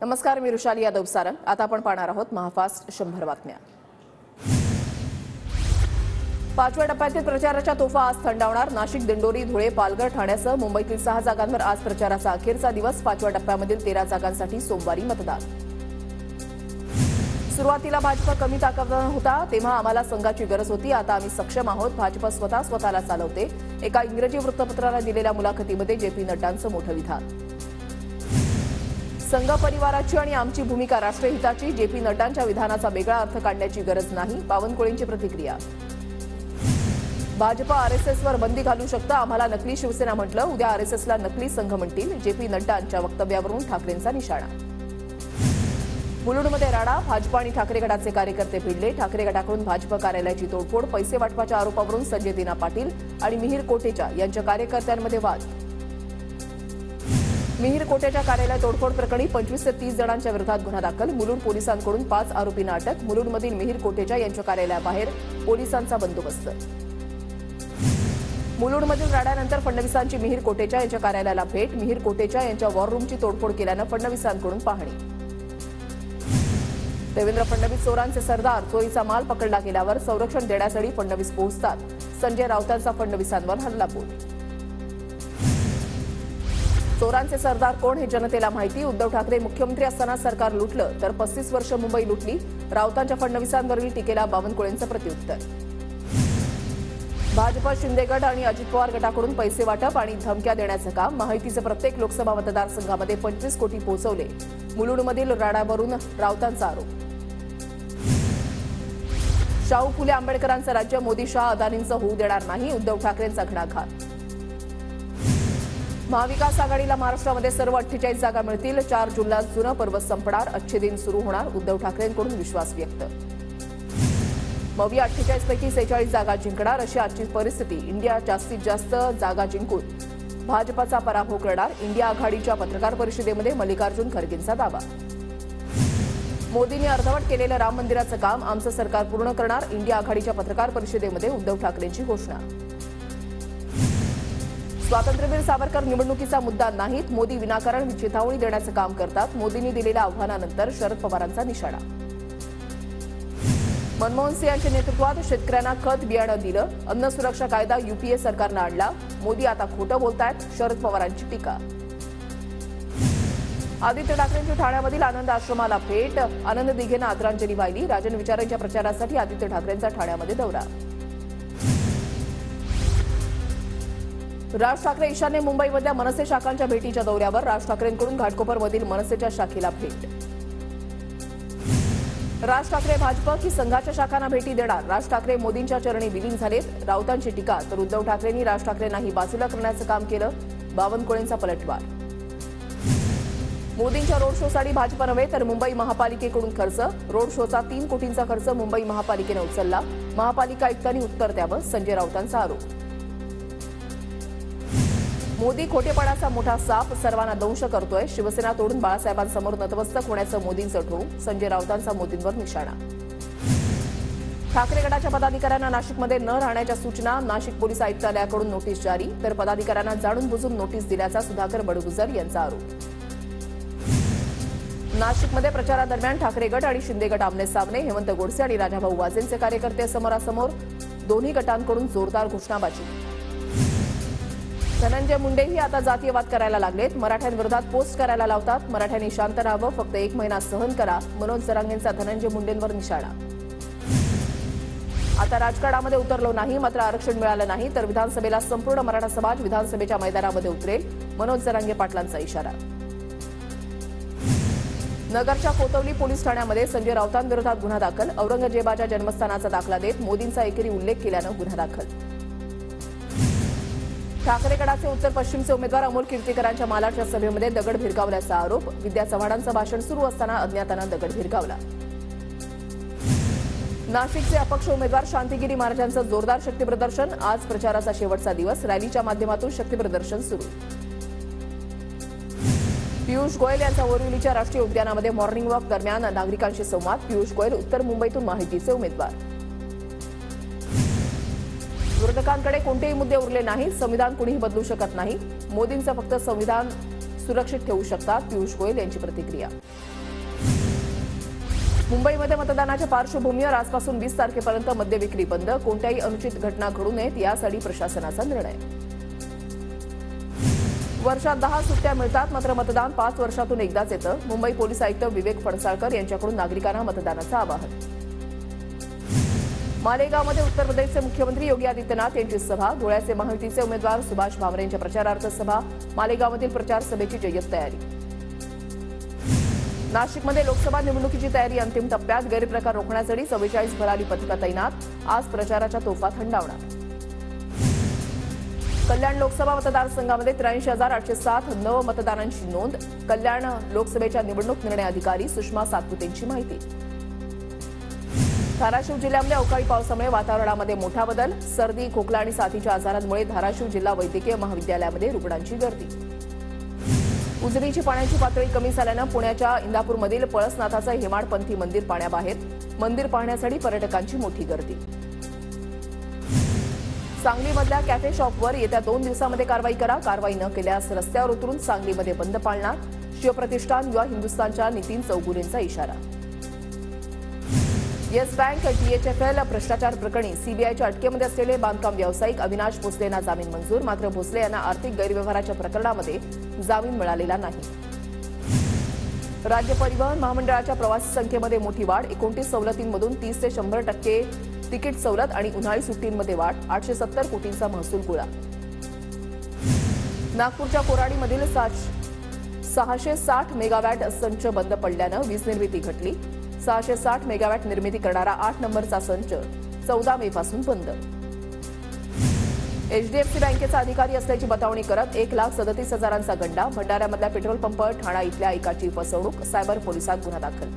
नमस्कार, मी रुशाली यादव सारंग. आता आपण पाहणार आहोत महाफास्ट 100 बातम्या. पाचव्या टप्प्यातील प्रचाराच्या तोफा आज थंडावणार. नाशिक, दिंडोरी, धुळे, पालघर, ठाण्यासह मुंबईतील 6 जागांवर आज प्रचाराचा अखेरचा दिवस. पाचव्या टप्प्यामधील 13 जागांसाठी सोमवारी मतदान. सुरुवातीला भाजप कमी ताकदवान होता, तेव्हा आम्हाला संघाची गरज होती. आता आम्ही सक्षम आहोत. भाजप स्वतःला चालवते. एका इंग्रजी वृत्तपत्राला दिलेल्या मुलाखतीमध्ये जेपी नड्डांचं मोठं विधान. संघ परिवाराची आणि आमची भूमिका राष्ट्रहिताची. जेपी नड्डांच्या विधानाचा वेगळा अर्थ काढण्याची गरज नाही. बावनकुळेंची प्रतिक्रिया. भाजप आरएसएसवर बंदी घालू शकतं. आम्हाला नकली शिवसेना म्हटलं. उद्या आरएसएसला नकली संघ म्हणतील. जेपी नड्डांच्या वक्तव्यावरून ठाकरेंचा निशाणा. मुलुंडमध्ये राडा. भाजप आणि ठाकरे गटाचे कार्यकर्ते भिडले. ठाकरे गटाकडून भाजप कार्यालयाची तोडफोड. पैसे वाटपाच्या आरोपावरून संजय दिना पाटील आणि मिहिर कोटेचा यांच्या कार्यकर्त्यांमध्ये वाद. मिहिर कोटेच्या कार्यालय तोडफोड प्रकरणी 25 ते 30 जणांच्या विरोधात गुन्हा दाखल. मुलुंड पोलिसांकडून 5 आरोपींना अटक. मुलुंडमधील मिहिर कोटेचा यांच्या कार्यालयाबाहेर पोलिसांचा बंदोबस्त. मुलुंडमधील राड्यानंतर फडणवीसांची मिहिर कोटेचा यांच्या कार्यालयाला भेट. मिहिर कोटेचा यांच्या वॉर रूमची तोडफोड केल्यानं फडणवीसांकडून पाहणी. देवेंद्र फडणवीस चोरांचे सरदार. चोरीचा माल पकडला गेल्यावर संरक्षण देण्यासाठी फडणवीस पोहोचतात. संजय राऊतांचा फडणवीसांवर हल्लाबोल. चोरांचे सरदार कोण हे जनतेला माहिती. उद्धव ठाकरे मुख्यमंत्री असताना सरकार लुटलं तर 35 वर्ष मुंबई लुटली. राऊतांच्या फडणवीसांवरील टीकेला बावनकुळेंचं प्रत्युत्तर. भाजप, शिंदे गट आणि अजित पवार गटाकडून पैसे वाटप आणि धमक्या देण्याचं काम. माहितीचे प्रत्येक लोकसभा मतदारसंघामध्ये 25 कोटी पोहोचवले. मुलुंडमधील राडावरून राऊतांचा आरोप. शाहू फुले आंबेडकरांचं राज्य. मोदी शाह अदानींचं होऊ देणार नाही. उद्धव ठाकरेंचा घणाघात. महाविकास आघाडीला महाराष्ट्रामध्ये सर्व 48 जागा मिळतील. 4 जूनला जुनं पर्व संपणार. अच्छे दिन सुरू होणार. उद्धव ठाकरेंकडून विश्वास व्यक्त. मविया 48 पैकी 46 जागा जिंकणार अशी आजची परिस्थिती. इंडिया जास्तीत जास्त जागा जिंकून भाजपचा पराभव करणार. इंडिया आघाडीच्या पत्रकार परिषदेमध्ये मल्लिकार्जुन खरगेंचा दावा. मोदींनी अर्धवट केलेलं राम मंदिराचं काम आमचं सरकार पूर्ण करणार. इंडिया आघाडीच्या पत्रकार परिषदेमध्ये उद्धव ठाकरेंची घोषणा. स्वातंत्र्यवीर सावरकर निवडणुकीचा मुद्दा नाहीत. मोदी विनाकारण चेतावणी देण्याचं काम करतात. मोदींनी दिलेल्या आव्हानानंतर शरद पवारांचा निशाणा. मनमोहन सिंह यांच्या नेतृत्वात शेतकऱ्यांना खत बियाणं दिलं. अन्न सुरक्षा कायदा यूपीए सरकारनं आणला. मोदी आता खोटं बोलतायत. शरद पवारांची टीका. आदित्य ठाकरेंची ठाण्यामधील आनंद आश्रमाला भेट. आनंद दिघेंना आदरांजली वाहिली. राजन विचारेंच्या प्रचारासाठी आदित्य ठाकरेंचा ठाण्यामध्ये दौरा. राज ठाकरे ईशान्य मुंबईमधल्या मनसे शाखांच्या भेटीच्या दौऱ्यावर. राज ठाकरेंकडून घाटकोपरमधील मनसेच्या शाखेला भेट. राज ठाकरे भाजप की संघाच्या शाखांना भेटी देणार. राज ठाकरे मोदींच्या चरणी विलीन झालेत. राऊतांची टीका. तर उद्धव ठाकरेंनी राज ठाकरेंनाही बाजूला करण्याचं काम केलं. बावनकुळेंचा पलटवार. मोदींच्या रोड शोसाठी भाजप नव्हे तर मुंबई महापालिकेकडून खर्च. रोड शोचा 3 कोटींचा खर्च मुंबई महापालिकेनं उचलला. महापालिका आयुक्तांनी उत्तर द्यावं. संजय राऊतांचा आरोप. मोदी खोटेपणाचा मोठा साप. सर्वांना दंश करतोय. शिवसेना तोडून बाळासाहेबांसमोर नतमस्तक होण्याचं मोदींचं ठोक. संजय राऊतांचा मोदींवर निशाणा. ठाकरे गटाच्या पदाधिकाऱ्यांना नाशिकमध्ये न राहण्याच्या सूचना. नाशिक पोलीस आयुक्तालयाकडून नोटीस जारी. तर पदाधिकाऱ्यांना जाणून बुजून नोटीस दिल्याचा सुधाकर बडगुजर यांचा आरोप. नाशिकमध्ये प्रचारादरम्यान ठाकरे गट आणि शिंदे गट आमने-सामने. हेमंत गोडसे आणि राजाभाऊ वाजेंचे कार्यकर्ते समोरासमोर. दोन्ही गटांकडून जोरदार घोषणाबाजी. धनंजय मुंडेही आता जातीयवाद करायला लागलेत. मराठ्यांविरोधात पोस्ट करायला लावतात. मराठ्यांनी शांत राहावं. फक्त 1 महिना सहन करा. मनोज जरांगेंचा धनंजय मुंडेंवर निशाणा. आता राजकारणामध्ये उतरलो नाही. मात्र आरक्षण मिळालं नाही तर विधानसभेला संपूर्ण मराठा समाज विधानसभेच्या मैदानामध्ये उतरेल. मनोज जरांगे पाटलांचा इशारा. नगरच्या कोतवली पोलीस ठाण्यामध्ये संजय राऊतांविरोधात गुन्हा दाखल. औरंगजेबाच्या जन्मस्थानाचा दाखला देत मोदींचा एकेरी उल्लेख केल्यानं गुन्हा दाखल. ठाकरे गटाचे उत्तर पश्चिमचे उमेदवार अमोल कीर्तीकरांच्या मालाडच्या सभेमध्ये दगड भिरकावल्याचा आरोप. विद्या चव्हाणांचं भाषण सुरू असताना अज्ञातानं दगड भिरकावला. नाशिकचे अपक्ष उमेदवार शांतिगिरी महाराजांचं जोरदार शक्तीप्रदर्शन. आज प्रचाराचा शेवटचा दिवस. रॅलीच्या माध्यमातून शक्तीप्रदर्शन सुरू. पियुष गोयल यांचा बोरिवलीच्या राष्ट्रीय उद्यानामध्ये मॉर्निंग वॉक दरम्यान नागरिकांशी संवाद. पियुष गोयल उत्तर मुंबईतून माहितीचे उमेदवार. विरोधकांकडे कोणतेही मुद्दे उरले नाहीत. संविधान कुणीही बदलू शकत नाही. मोदींचं फक्त संविधान सुरक्षित ठेवू शकतात, पियुष गोयल यांची प्रतिक्रिया. मुंबईमध्ये मतदानाच्या पार्श्वभूमीवर आजपासून 20 तारखेपर्यंत मद्य विक्री बंद. कोणत्याही अनुचित घटना घडू नयेत यासाठी प्रशासनाचा निर्णय. वर्षात 10 सुट्ट्या मिळतात, मात्र मतदान 5 वर्षातून एकदाच येतं. मुंबई पोलीस आयुक्त विवेक फणसाळकर यांच्याकडून नागरिकांना मतदानाचं आवाहन. मालेगावमध्ये उत्तर प्रदेशचे मुख्यमंत्री योगी आदित्यनाथ यांची सभा. धुळ्याचे महायुतीचे उमेदवार सुभाष भामरेंच्या प्रचारार्थ सभा. मालेगावमधील प्रचार सभेची जय्यत तयारी. नाशिकमध्ये लोकसभा निवडणुकीची तयारी अंतिम टप्प्यात. गैरप्रकार रोखण्यासाठी 44 भरारी पथकं तैनात. आज प्रचाराच्या तोफा थंडावणार. कल्याण लोकसभा मतदारसंघामध्ये 83,807 नव मतदारांची नोंद. कल्याण लोकसभेच्या निवडणूक निर्णय अधिकारी सुषमा सातपुतेंची माहिती. धाराशिव जिल्ह्यामध्ये अवकाळी पावसामुळे वातावरणामध्ये मोठा बदल. सर्दी, खोकला आणि साथीच्या आजारांमुळे धाराशिव जिल्हा वैद्यकीय महाविद्यालयामध्ये रुग्णांची गर्दी. उजनीची पाण्याची पातळी कमी झाल्यानं पुण्याच्या इंदापूरमधील पळसनाथाचं हेमाडपंथी मंदिर पाण्याबाहेर. मंदिर पाहण्यासाठी पर्यटकांची मोठी गर्दी. सांगलीमधल्या कॅफे शॉपवर येत्या 2 दिवसांमध्ये कारवाई करा. कारवाई न केल्यास रस्त्यावर उतरून सांगलीमध्ये बंद पाळणार. शिवप्रतिष्ठान युवा हिंदुस्थानच्या नितीन चौगुलेंचा इशारा. येस बँक DHFL भ्रष्टाचार प्रकरणी सीबीआयच्या अटकेमध्ये असलेले बांधकाम व्यावसायिक अविनाश भोसले यांना जामीन मंजूर. मात्र भोसले यांना आर्थिक गैरव्यवहाराच्या प्रकरणामध्ये जामीन मिळालेला नाही. राज्य परिवहन महामंडळाच्या प्रवासी संख्येमध्ये मोठी वाढ. 29 सवलतींमधून 30 ते 100% तिकीट सवलत आणि उन्हाळी सुट्टींमध्ये वाढ. 870 कोटींचा महसूल गोळा. नागपूरच्या कोराडीमधील 660 मेगावॅट संच बंद पडल्यानं वीज निर्मिती घटली. 660 मेगावॅट निर्मिती करणारा 8 नंबरचा संच 14 मेपासून बंद. HDFC बँकेचा अधिकारी असल्याची बतावणी करत 1,37,000चा गंडा. भंडाऱ्यामधल्या पेट्रोल पंप ठाणा इथल्या एकाची फसवणूक. सायबर पोलिसात गुन्हा दाखल.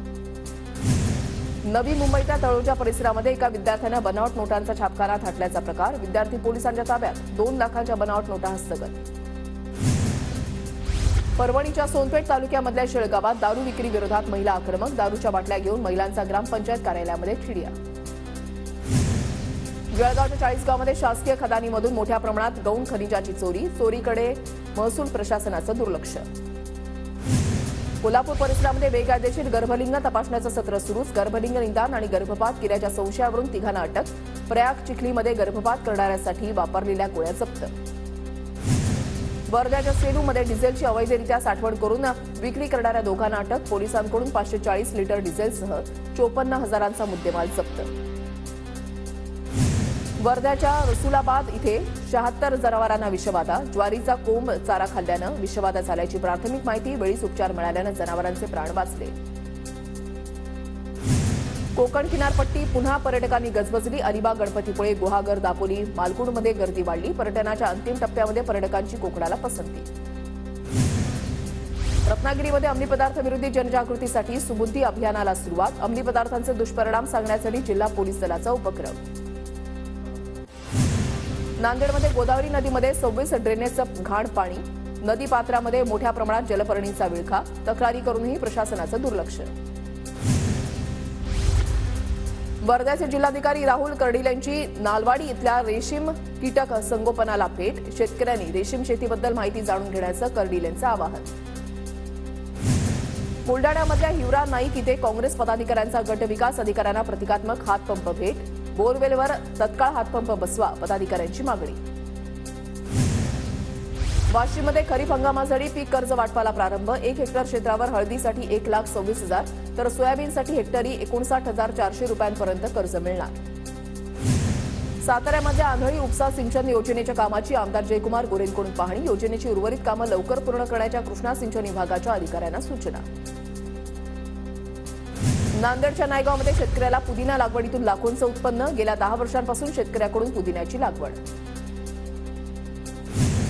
नवी मुंबईच्या तळोजा परिसरामध्ये एका विद्यार्थ्यानं बनावट नोटांचा छापखाना थाटल्याचा प्रकार. विद्यार्थी पोलिसांच्या ताब्यात. 2 लाखांच्या बनावट नोटा हस्तगत. परभणीच्या सोनपेठ तालुक्यामधल्या शेळगावात दारू विक्री विरोधात महिला आक्रमक. दारूच्या बाटल्या घेऊन महिलांचा ग्रामपंचायत कार्यालयामध्ये ठिय्या. जळगावच्या 40 गावामध्ये शासकीय खदानीमधून मोठ्या प्रमाणात गौण खनिजाची चोरी. चोरीकडे महसूल प्रशासनाचं दुर्लक्ष. कोल्हापूर परिसरामध्ये बेकायदेशीर गर्भलिंग तपासण्याचं सत्र सुरूच. गर्भलिंग निदान आणि गर्भपात केल्याच्या संशयावरून तिघांना अटक. प्रयाग चिखलीमध्ये गर्भपात करणाऱ्यांसाठी वापरलेल्या गोळ्या जप्त. वर्ध्याच्या सेलूमध्ये डिझेलची अवैधरित्या साठवण करून विक्री करणाऱ्या दोघांना अटक. पोलिसांकडून 540 लिटर डिझेलसह 54,000चा मुद्देमाल जप्त. वर्ध्याच्या रसुलाबाद इथे 76 जनावरांना विषबाधा. ज्वारीचा कोंब चारा खाल्ल्यानं विषबाधा झाल्याची प्राथमिक माहिती. वेळीच उपचार मिळाल्यानं जनावरांचे प्राण वाचले. कोकण किनारपट्टी पुन्हा पर्यटकांनी गजबजली. अलिबाग, गणपतीपुळे, गुहागर, दापोली, मालगुणमध्ये गर्दी वाढली. पर्यटनाच्या अंतिम टप्प्यामध्ये पर्यटकांची कोकणाला पसंती. रत्नागिरीमध्ये अंमली पदार्थ विरोधी जनजागृतीसाठी सुबुद्धी अभियानाला सुरुवात. अंमली पदार्थांचे दुष्परिणाम सांगण्यासाठी जिल्हा पोलीस दलाचा उपक्रम. नांदेडमध्ये गोदावरी नदीमध्ये 26 ड्रेनेजचं घाण पाणी. नदीपात्रामध्ये मोठ्या प्रमाणात जलपर्णीचा विळखा. तक्रारी करूनही प्रशासनाचं दुर्लक्ष. वर्ध्याचे जिल्हाधिकारी राहुल कर्डिल यांची नालवाडी इथल्या रेशीम कीटक संगोपनाला भेट. शेतकऱ्यांनी रेशीम शेतीबद्दल माहिती जाणून घेण्याचं कर्डिल यांचं आवाहन. बुलडाण्यामधल्या हिवरा नाईक इथे काँग्रेस पदाधिकाऱ्यांचा गट विकास अधिकाऱ्यांना प्रतिकात्मक हातपंप भेट. बोरवेलवर तत्काळ हातपंप बसवा, पदाधिकाऱ्यांची मागणी. वाशिममध्ये खरीप हंगामासाठी पीक कर्ज वाटपाला प्रारंभ. 1 हेक्टर क्षेत्रावर हळदीसाठी 1,26,000 तर सोयाबीनसाठी हेक्टरी 59,400 रुपयांपर्यंत कर्ज मिळणार. साताऱ्यामध्ये आंधळी उपसा सिंचन योजनेच्या कामाची आमदार जयकुमार गोरेंकडून पाहणी. योजनेची उर्वरित कामं लवकर पूर्ण करण्याच्या कृष्णा सिंचन विभागाच्या अधिकाऱ्यांना सूचना. नांदेडच्या नायगावमध्ये शेतकऱ्याला पुदिना लागवडीतून लाखोंचं उत्पन्न. गेल्या 10 वर्षांपासून शेतकऱ्याकडून पुदिन्याची लागवड.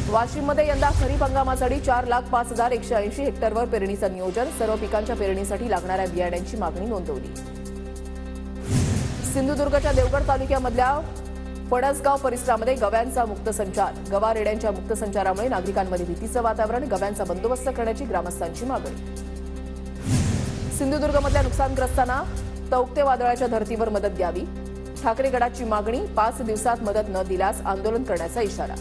वाशिममध्ये यंदा खरीप हंगामासाठी 4,05,180 हेक्टरवर पेरणीचं नियोजन. सर्व पिकांच्या पेरणीसाठी लागणाऱ्या बियाण्यांची मागणी नोंदवली. सिंधुदुर्गच्या देवगड तालुक्यामधल्या फणसगाव परिसरामध्ये गव्यांचा मुक्त संचार. गवा रेड्यांच्या मुक्त संचारामुळे नागरिकांमध्ये भीतीचं वातावरण. गव्यांचा बंदोबस्त करण्याची ग्रामस्थांची मागणी. सिंधुदुर्गमधल्या नुकसानग्रस्तांना तौक्ते वादळाच्या धर्तीवर मदत द्यावी. ठाकरे गटाची मागणी. 5 दिवसात मदत न दिल्यास आंदोलन करण्याचा इशारा.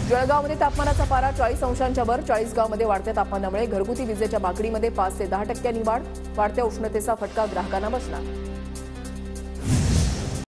जळगावमध्ये तापमानाचा पारा 40 अंशांच्या वर. चाळीसगावमध्ये वाढत्या तापमानामुळे घरगुती विजेच्या मागणीमध्ये 5 ते 10% वाढ. वाढत्या उष्णतेचा फटका ग्राहकांना बसणार.